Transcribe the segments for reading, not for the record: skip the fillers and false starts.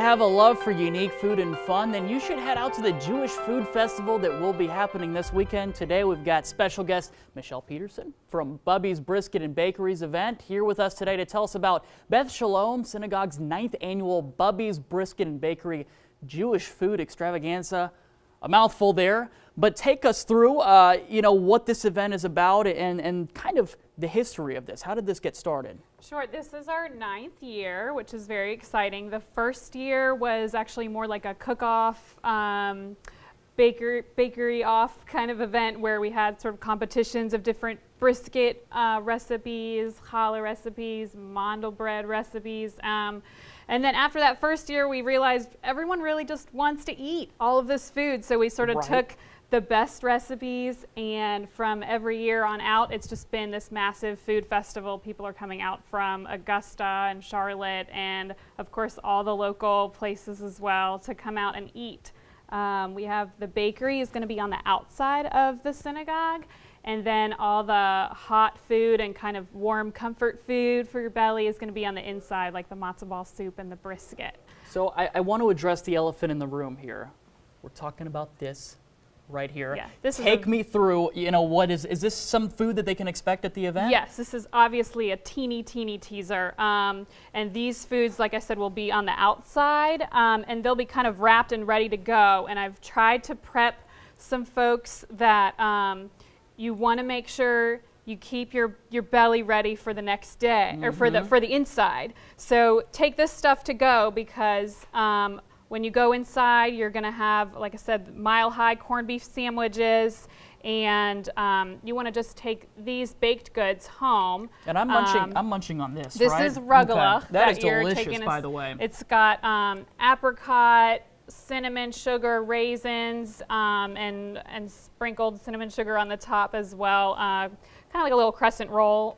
Have a love for unique food and fun, then you should head out to the Jewish Food Festival that will be happening this weekend. Today we've got special guest Michelle Peterson from Bubby's Brisket and Bakeries event here with us today to tell us about Beth Shalom Synagogue's 9th annual Bubby's Brisket and Bakery Jewish Food Extravaganza. A mouthful there, but take us through what this event is about and kind of the history of this. How did this get started? Sure, this is our 9th year, which is very exciting. The first year was actually more like a cook-off, bakery off kind of event where we had sort of competitions of different brisket recipes, challah recipes, mandel bread recipes. And then after that first year, we realized everyone really just wants to eat all of this food. So we sort of took the best recipes, and from every year on out, it's just been this massive food festival. People are coming out from Augusta and Charlotte, and of course all the local places as well to come out and eat. We have the bakery is going to be on the outside of the synagogue, and then all the hot food and kind of warm comfort food for your belly is going to be on the inside, like the matzo ball soup and the brisket. So I want to address the elephant in the room here. We're talking about this right here. Yeah, this Take me through, what is this some food that they can expect at the event? Yes, this is obviously a teeny teaser. And these foods, like I said, will be on the outside, and they'll be kind of wrapped and ready to go. And I've tried to prep some folks that you want to make sure you keep your belly ready for the next day, or for the inside. So take this stuff to go, because when you go inside, you're going to have, like I said, mile-high corned beef sandwiches, and you want to just take these baked goods home. And I'm munching on this. This right? is rugelach. Okay. That is delicious, by the way. It's got apricot, cinnamon sugar, raisins, and sprinkled cinnamon sugar on the top as well. Kind of like a little crescent roll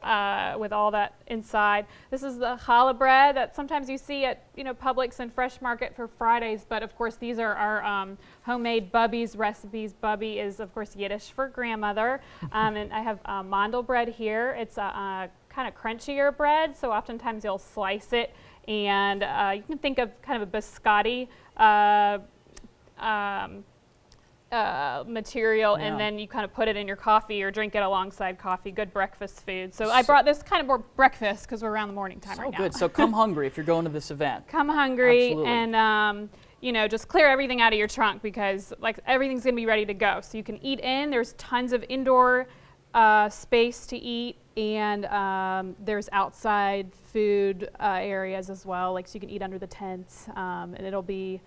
with all that inside. This is the challah bread that sometimes you see at Publix and Fresh Market for Fridays, but of course these are our homemade Bubby's recipes. Bubby is of course Yiddish for grandmother, and I have mandel bread here. It's a kind of crunchier bread, so oftentimes you'll slice it, and you can think of kind of a biscotti material, and then you kind of put it in your coffee or drink it alongside coffee. Good breakfast food. So I brought this kind of more breakfast because we're around the morning time right now. So good. So come hungry if you're going to this event. Come hungry. Absolutely. And just clear everything out of your trunk, because like everything's going to be ready to go. So you can eat in. There's tons of indoor space to eat, and there's outside food areas as well, like so you can eat under the tents, and it'll be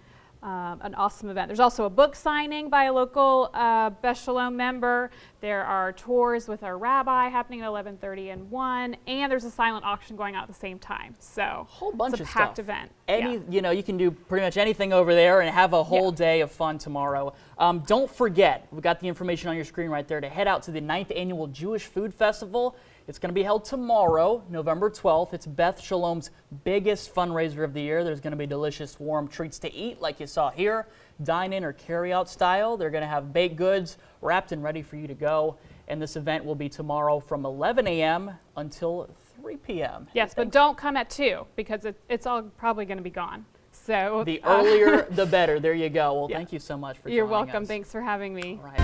an awesome event. There's also a book signing by a local Beth Shalom member. There are tours with our rabbi happening at 11:30 and 1, and there's a silent auction going on at the same time. So whole bunch it's a of packed stuff. event. You can do pretty much anything over there and have a whole day of fun tomorrow. Don't forget, we've got the information on your screen right there to head out to the 9th annual Jewish Food Festival. It's going to be held tomorrow, November 12th. It's Beth Shalom's biggest fundraiser of the year. There's going to be delicious warm treats to eat like you saw here, dine-in or carry-out style. They're going to have baked goods wrapped and ready for you to go. And this event will be tomorrow from 11 a.m. until 3 p.m. Yes, but don't come at 2 because it's all probably going to be gone. So the earlier, the better. There you go. Well, thank you so much for joining us. You're welcome. Thanks for having me. All right.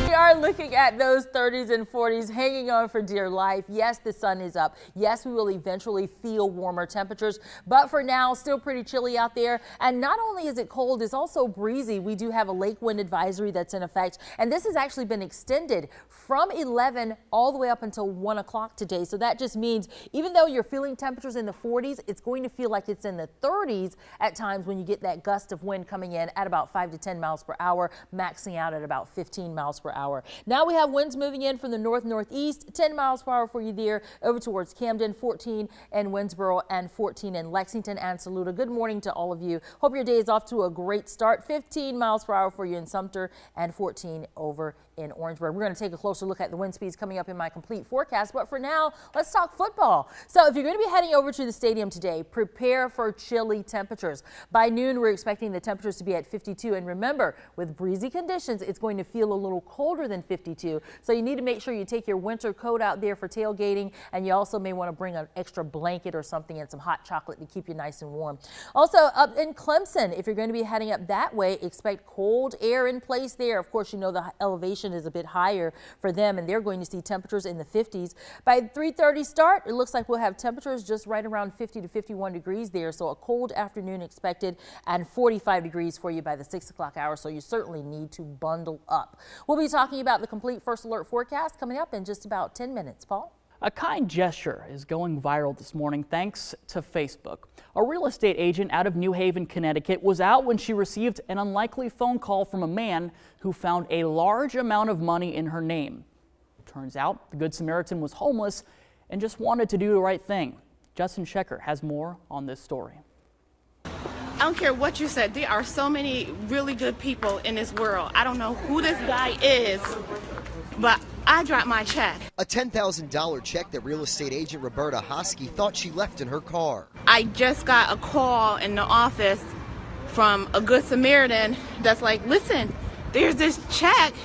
We are looking at those 30s and 40s, hanging on for dear life. Yes, the sun is up. Yes, we will eventually feel warmer temperatures, but for now, still pretty chilly out there. And not only is it cold, it's also breezy. We do have a lake wind advisory that's in effect, and this has actually been extended from 11 all the way up until 1 o'clock today. So that just means even though you're feeling temperatures in the 40s, it's going to feel like it's in the 30s at times when you get that gust of wind coming in at about 5 to 10 miles per hour, maxing out at about 15 miles per hour. Now we have winds moving in from the north-northeast, 10 miles per hour for you there, over towards Camden, 14 in Winsboro, and 14 in Lexington and Saluda. Good morning to all of you. Hope your day is off to a great start. 15 miles per hour for you in Sumter, and 14 over in Orangeburg. We're going to take a closer look at the wind speeds coming up in my complete forecast. But for now, let's talk football. So if you're going to be heading over to the stadium today, prepare for chilly temperatures. By noon, we're expecting the temperatures to be at 52. And remember, with breezy conditions, it's going to feel a little colder than 52. So you need to make sure you take your winter coat out there for tailgating. And you also may want to bring an extra blanket or something and some hot chocolate to keep you nice and warm. Also up in Clemson, if you're going to be heading up that way, expect cold air in place there. Of course, you know the elevation is a bit higher for them, and they're going to see temperatures in the 50s. By 3:30 start, it looks like we'll have temperatures just right around 50 to 51 degrees there. So a cold afternoon expected, and 45 degrees for you by the 6 o'clock hour. So you certainly need to bundle up. We'll be talking about the complete first alert forecast coming up in just about 10 minutes. Paul? A kind gesture is going viral this morning thanks to Facebook. A real estate agent out of New Haven, Connecticut was out when she received an unlikely phone call from a man who found a large amount of money in her name. Turns out the Good Samaritan was homeless and just wanted to do the right thing. Justin Shecker has more on this story. I don't care what you said. There are so many really good people in this world. I don't know who this guy is, but I dropped my check. A $10,000 check that real estate agent Roberta Hosky thought she left in her car. I just got a call in the office from a Good Samaritan that's like, listen, there's this check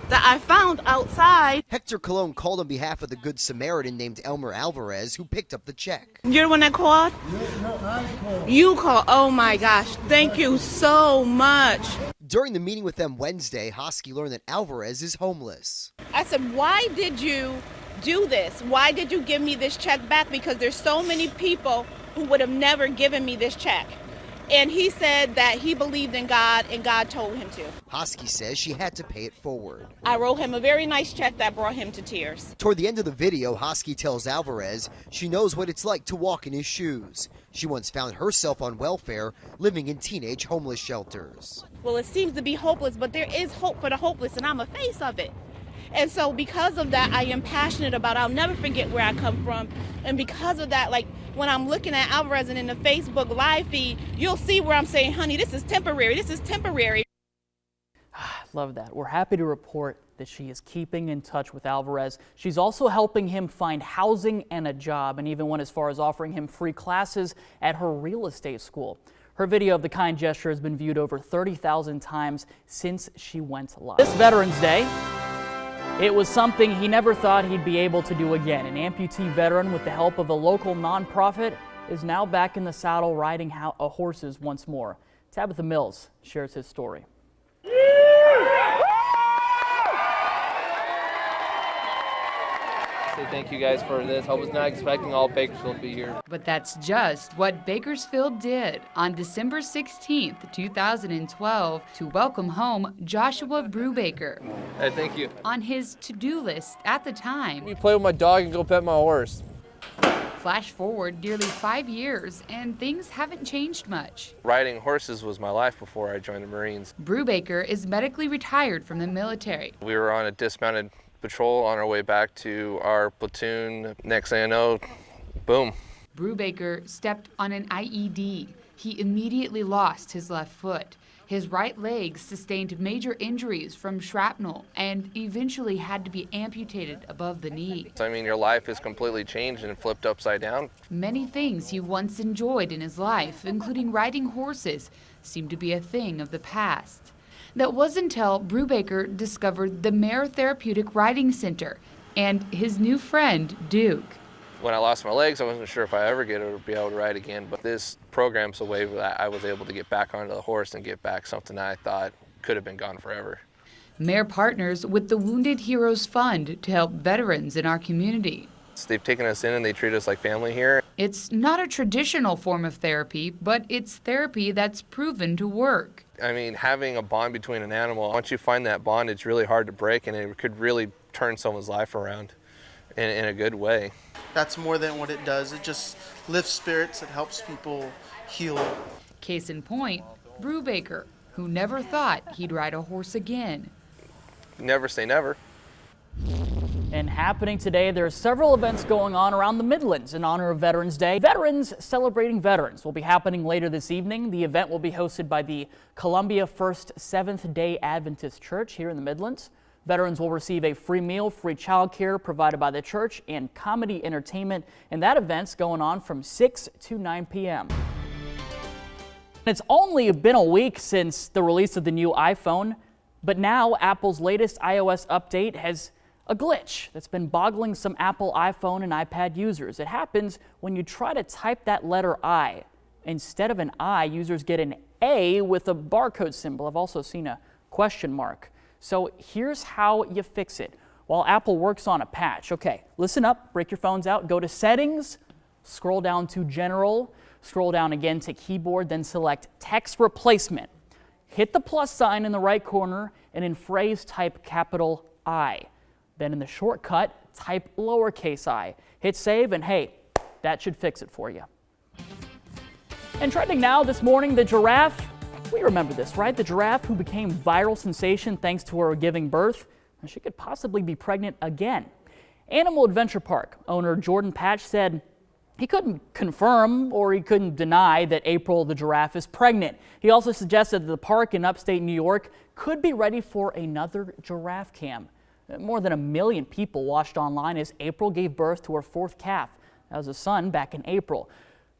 that I found outside. Hector Colon called on behalf of the Good Samaritan named Elmer Alvarez, who picked up the check. You're the one that called? No, I called. You called? Oh my gosh, thank you so much. During the meeting with them Wednesday, Hosky learned that Alvarez is homeless. I said, why did you do this? Why did you give me this check back? Because there's so many people who would have never given me this check. And he said that he believed in God and God told him to. Hosky says she had to pay it forward. I wrote him a very nice check that brought him to tears. Toward the end of the video, Hosky tells Alvarez she knows what it's like to walk in his shoes. She once found herself on welfare, living in teenage homeless shelters. Well, it seems to be hopeless, but there is hope for the hopeless, and I'm a face of it. And so because of that, I am passionate about it. I'll never forget where I come from. And because of that, like when I'm looking at Alvarez and in the Facebook live feed, you'll see where I'm saying, honey, this is temporary. This is temporary. Love that. We're happy to report that she is keeping in touch with Alvarez. She's also helping him find housing and a job, and even went as far as offering him free classes at her real estate school. Her video of the kind gesture has been viewed over 30,000 times since she went live. This Veterans Day, it was something he never thought he'd be able to do again. An amputee veteran, with the help of a local nonprofit, is now back in the saddle riding horses once more. Tabitha Mills shares his story. Say thank you guys for this. I was not expecting all Bakersfield to be here. But that's just what Bakersfield did on December 16th, 2012, to welcome home Joshua Brubaker. Hey, thank you. On his to-do list at the time, We play with my dog and go pet my horse. flash forward nearly 5 years, and things haven't changed much. Riding horses was my life before I joined the Marines. Brubaker is medically retired from the military. We were on a dismounted patrol on our way back to our platoon. Next thing I know, boom. Brubaker stepped on an IED. He immediately lost his left foot. His right leg sustained major injuries from shrapnel and eventually had to be amputated above the knee. So, I mean, your life is completely changed and flipped upside down. Many things he once enjoyed in his life, including riding horses, seemed to be a thing of the past. That was until Brubaker discovered the Mare Therapeutic Riding Center and his new friend, Duke. When I lost my legs, I wasn't sure if I ever be able to ride again, but this program's a way that I was able to get back onto the horse and get back something that I thought could have been gone forever. Mare partners with the Wounded Heroes Fund to help veterans in our community. They've taken us in and they treat us like family here. It's not a traditional form of therapy, but it's therapy that's proven to work. I mean, having a bond between an animal, once you find that bond, it's really hard to break, and it could really turn someone's life around in a good way. That's more than what it does. It just lifts spirits. It helps people heal. Case in point, Brubaker, who never thought he'd ride a horse again. Never say never. And happening today, there are several events going on around the Midlands in honor of Veterans Day. Veterans Celebrating Veterans will be happening later this evening. The event will be hosted by the Columbia First Seventh-day Adventist Church here in the Midlands. Veterans will receive a free meal, free childcare provided by the church, and comedy entertainment. And that event's going on from 6 to 9 p.m. It's only been a week since the release of the new iPhone, but now Apple's latest iOS update has a glitch that's been boggling some Apple iPhone and iPad users. It happens when you try to type that letter I. Instead of an I, users get an A with a barcode symbol. I've also seen a question mark. So here's how you fix it while Apple works on a patch. Okay, listen up, break your phones out, go to Settings, scroll down to General, scroll down again to Keyboard, then select Text Replacement. Hit the plus sign in the right corner and in phrase type capital I. Then in the shortcut, type lowercase I. Hit save and hey, that should fix it for you. And trending now this morning, the giraffe. We remember this, right? The giraffe who became viral sensation thanks to her giving birth. She could possibly be pregnant again. Animal Adventure Park owner Jordan Patch said he couldn't confirm or he couldn't deny that April the giraffe is pregnant. He also suggested that the park in upstate New York could be ready for another giraffe cam. More than 1 million people watched online as April gave birth to her 4th calf. That was a son back in April.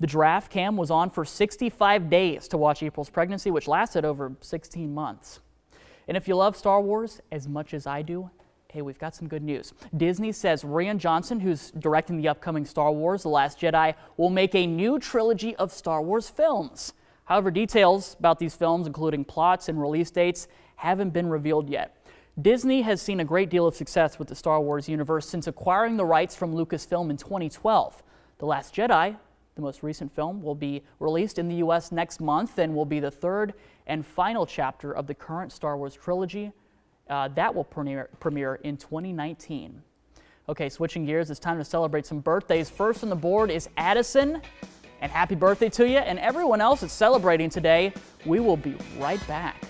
The giraffe cam was on for 65 days to watch April's pregnancy, which lasted over 16 months. And if you love Star Wars as much as I do, hey, we've got some good news. Disney says Rian Johnson, who's directing the upcoming Star Wars The Last Jedi, will make a new trilogy of Star Wars films. However, details about these films, including plots and release dates, haven't been revealed yet. Disney has seen a great deal of success with the Star Wars universe since acquiring the rights from Lucasfilm in 2012. The Last Jedi, the most recent film, will be released in the U.S. next month and will be the 3rd and final chapter of the current Star Wars trilogy. That will premiere in 2019. Okay, switching gears, it's time to celebrate some birthdays. First on the board is Addison, and happy birthday to you. And everyone else that's celebrating today, we will be right back.